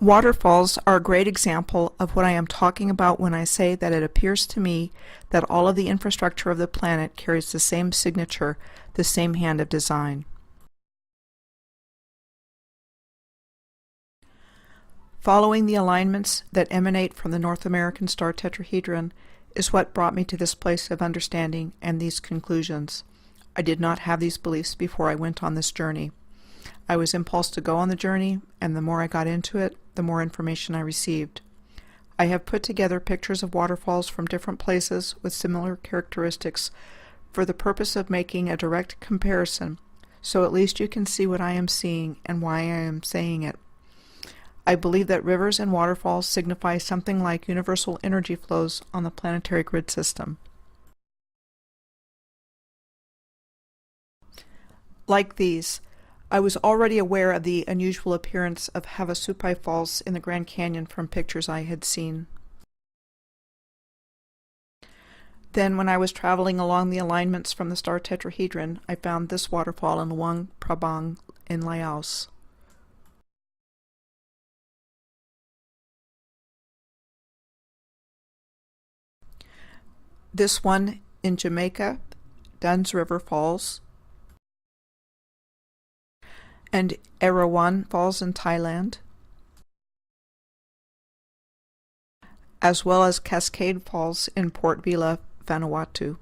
Waterfalls are a great example of what I am talking about when I say that it appears to me that all of the infrastructure of the planet carries the same signature, the same hand of design. Following the alignments that emanate from the North American star tetrahedron is what brought me to this place of understanding and these conclusions. I did not have these beliefs before I went on this journey. I was impulsed to go on the journey, and the more I got into it, the more information I received. I have put together pictures of waterfalls from different places with similar characteristics for the purpose of making a direct comparison, so at least you can see what I am seeing and why I am saying it. I believe that rivers and waterfalls signify something like universal energy flows on the planetary grid system. Like these, I was already aware of the unusual appearance of Havasupai Falls in the Grand Canyon from pictures I had seen. Then, when I was traveling along the alignments from the star tetrahedron, I found this waterfall in Luang Prabang in Laos. This one in Jamaica, Duns River Falls, and Erawan Falls in Thailand, as well as Cascade Falls in Port Vila, Vanuatu.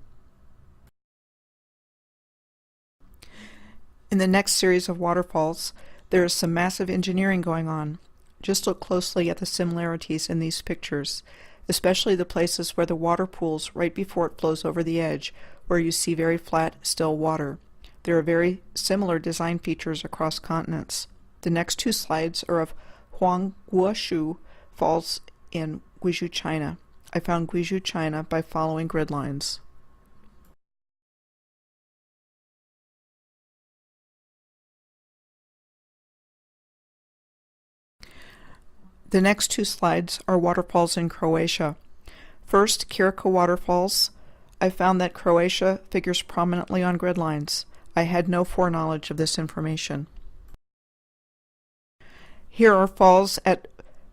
In the next series of waterfalls, there is some massive engineering going on. Just look closely at the similarities in these pictures, especially the places where the water pools right before it flows over the edge, where you see very flat, still water. There are very similar design features across continents. The next two slides are of Huangguoshu Falls in Guizhou, China. I found Guizhou, China by following grid lines. The next two slides are waterfalls in Croatia. First, Kirika Waterfalls. I found that Croatia figures prominently on grid lines. I had no foreknowledge of this information. Here are falls at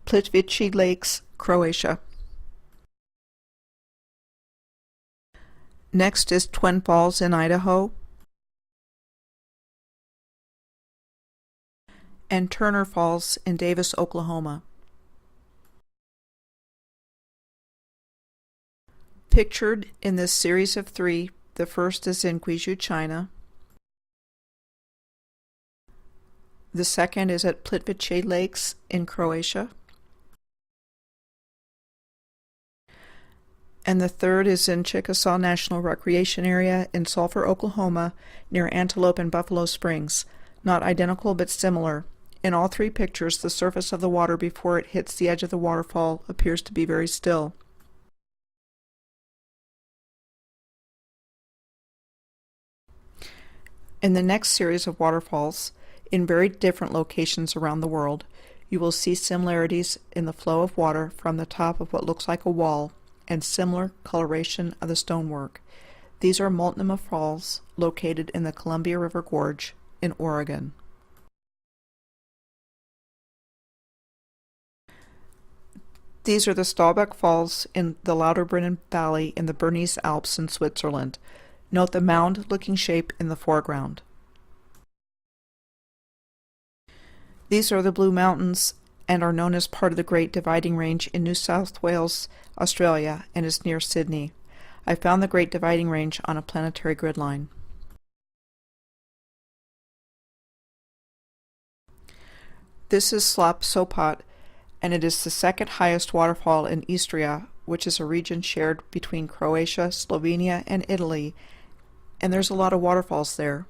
Plitvice Lakes, Croatia. Next is Twin Falls in Idaho, and Turner Falls in Davis, Oklahoma. Pictured in this series of three, the first is in Guizhou, China. The second is at Plitvice Lakes in Croatia. And the third is in Chickasaw National Recreation Area in Sulphur, Oklahoma, near Antelope and Buffalo Springs. Not identical, but similar. In all three pictures, the surface of the water before it hits the edge of the waterfall appears to be very still. In the next series of waterfalls, in very different locations around the world, you will see similarities in the flow of water from the top of what looks like a wall and similar coloration of the stonework. These are Multnomah Falls, located in the Columbia River Gorge in Oregon. These are the Staubach Falls in the Lauterbrunnen Valley in the Bernese Alps in Switzerland. Note the mound-looking shape in the foreground. These are the Blue Mountains and are known as part of the Great Dividing Range in New South Wales, Australia, and is near Sydney. I found the Great Dividing Range on a planetary grid line. This is Slap Sopat, and it is the second highest waterfall in Istria, which is a region shared between Croatia, Slovenia, and Italy, and there's a lot of waterfalls there,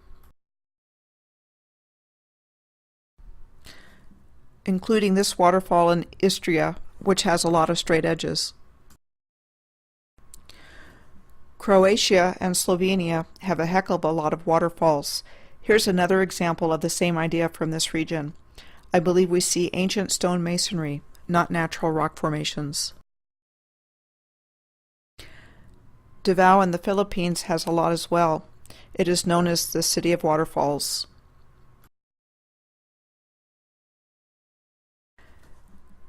including this waterfall in Istria, which has a lot of straight edges. Croatia and Slovenia have a heck of a lot of waterfalls. Here's another example of the same idea from this region. I believe we see ancient stone masonry, not natural rock formations. Davao in the Philippines has a lot as well. It is known as the City of Waterfalls.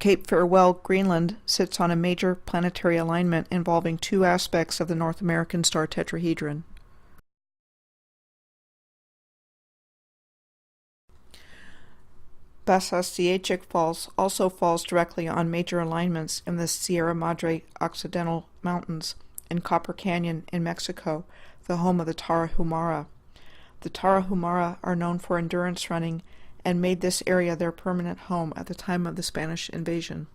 Cape Farewell, Greenland, sits on a major planetary alignment involving two aspects of the North American star tetrahedron. Basasiechik Falls also falls directly on major alignments in the Sierra Madre Occidental Mountains and Copper Canyon in Mexico, the home of the Tarahumara. The Tarahumara are known for endurance running and made this area their permanent home at the time of the Spanish invasion.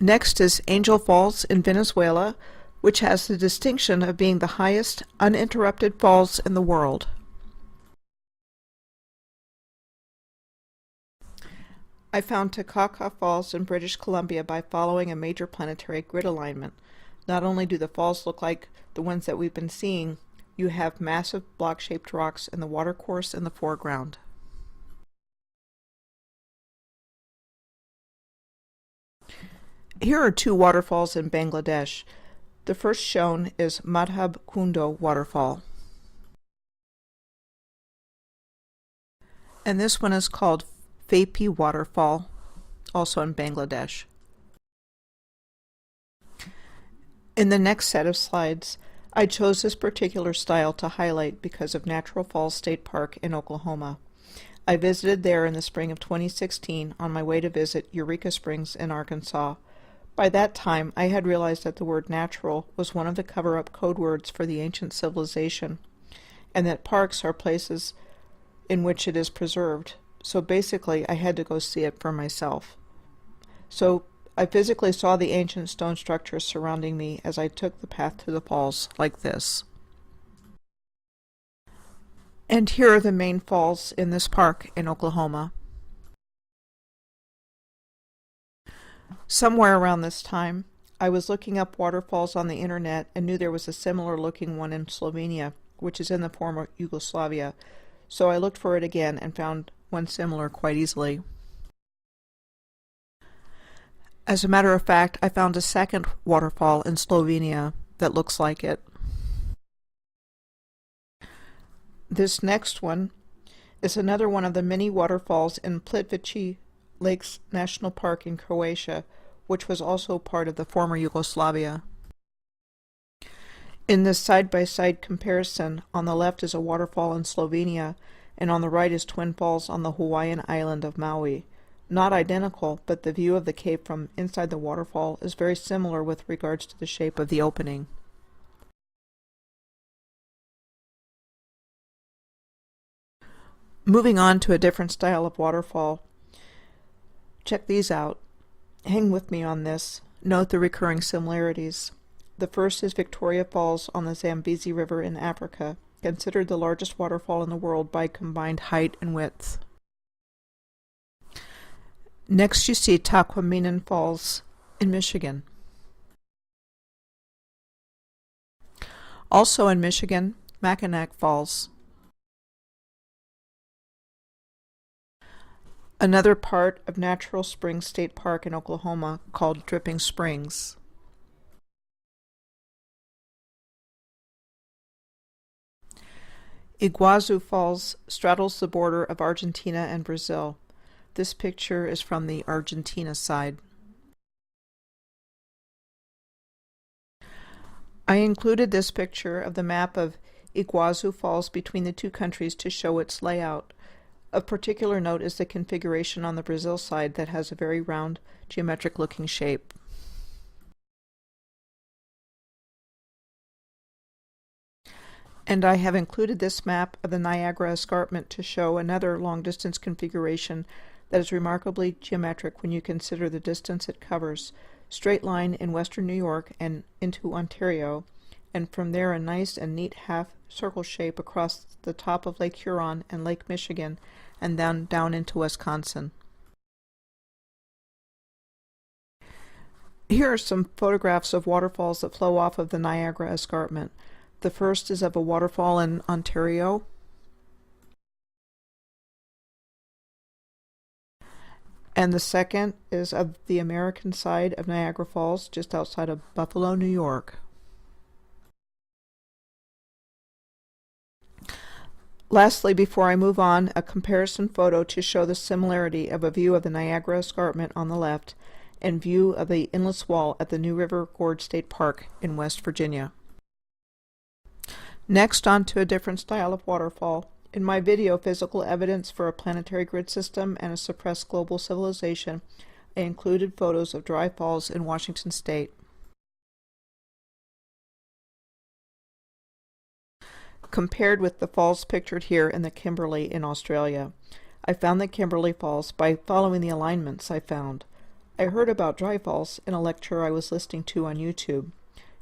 Next is Angel Falls in Venezuela, which has the distinction of being the highest uninterrupted falls in the world. I found Takaka Falls in British Columbia by following a major planetary grid alignment. Not only do the falls look like the ones that we've been seeing, you have massive block-shaped rocks in the watercourse in the foreground. Here are two waterfalls in Bangladesh. The first shown is Madhab Kundo Waterfall. And this one is called Phapi Waterfall, also in Bangladesh. In the next set of slides, I chose this particular style to highlight because of Natural Falls State Park in Oklahoma. I visited there in the spring of 2016 on my way to visit Eureka Springs in Arkansas. By that time, I had realized that the word natural was one of the cover-up code words for the ancient civilization, and that parks are places in which it is preserved. So basically, I had to go see it for myself. So I physically saw the ancient stone structures surrounding me as I took the path to the falls, like this. And here are the main falls in this park in Oklahoma. Somewhere around this time, I was looking up waterfalls on the internet and knew there was a similar looking one in Slovenia, which is in the former Yugoslavia. So I looked for it again and found one similar quite easily. As a matter of fact, I found a second waterfall in Slovenia that looks like it. This next one is another one of the many waterfalls in Plitvice Lakes National Park in Croatia, which was also part of the former Yugoslavia. In this side-by-side comparison, on the left is a waterfall in Slovenia, and on the right is twin falls on the Hawaiian island of Maui. Not identical, but the view of the cape from inside the waterfall is very similar with regards to the shape of the opening. Moving on to a different style of waterfall. Check these out. Hang with me on this. Note the recurring similarities. The first is Victoria Falls on the Zambezi River in Africa, considered the largest waterfall in the world by combined height and width. Next you see Tahquamenon Falls in Michigan. Also in Michigan, Mackinac Falls. Another part of Natural Springs State Park in Oklahoma called Dripping Springs. Iguazu Falls straddles the border of Argentina and Brazil. This picture is from the Argentina side. I included this picture of the map of Iguazu Falls between the two countries to show its layout. Of particular note is the configuration on the Brazil side that has a very round, geometric-looking shape. And I have included this map of the Niagara Escarpment to show another long-distance configuration that is remarkably geometric when you consider the distance it covers. Straight line in western New York and into Ontario, and from there a nice and neat half-circle shape across the top of Lake Huron and Lake Michigan, and then down into Wisconsin. Here are some photographs of waterfalls that flow off of the Niagara Escarpment. The first is of a waterfall in Ontario. And the second is of the American side of Niagara Falls, just outside of Buffalo, New York. Lastly, before I move on, a comparison photo to show the similarity of a view of the Niagara Escarpment on the left and view of the Endless Wall at the New River Gorge State Park in West Virginia. Next, on to a different style of waterfall. In my video, Physical Evidence for a Planetary Grid System and a Suppressed Global Civilization, I included photos of dry falls in Washington State. Compared with the falls pictured here in the Kimberley in Australia, I found the Kimberley Falls by following the alignments I found. I heard about dry falls in a lecture I was listening to on YouTube.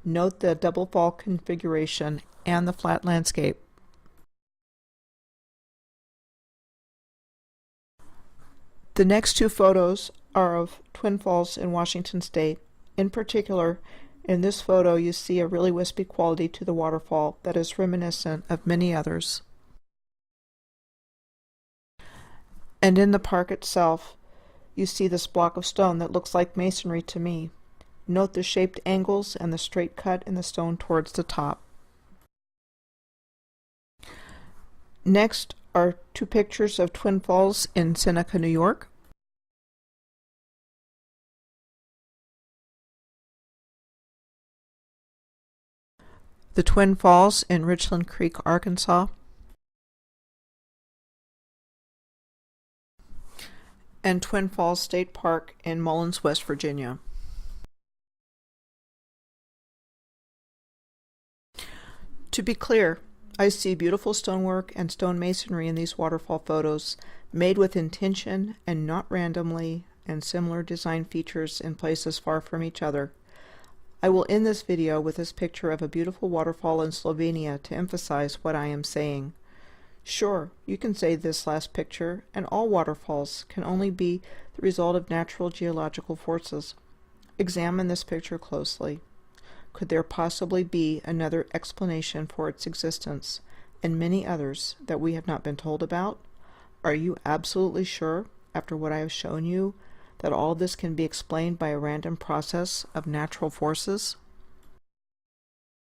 Note the double fall configuration and the flat landscape. The next two photos are of twin falls in Washington State. In particular, in this photo you see a really wispy quality to the waterfall that is reminiscent of many others. And in the park itself, you see this block of stone that looks like masonry to me. Note the shaped angles and the straight cut in the stone towards the top. Next are two pictures of twin falls in Seneca, New York. The Twin Falls in Richland Creek, Arkansas. And Twin Falls State Park in Mullins, West Virginia. To be clear, I see beautiful stonework and stone masonry in these waterfall photos, made with intention and not randomly, and similar design features in places far from each other. I will end this video with this picture of a beautiful waterfall in Slovenia to emphasize what I am saying. Sure, you can say this last picture and all waterfalls can only be the result of natural geological forces. Examine this picture closely. Could there possibly be another explanation for its existence, and many others that we have not been told about? Are you absolutely sure, after what I have shown you, that all this can be explained by a random process of natural forces?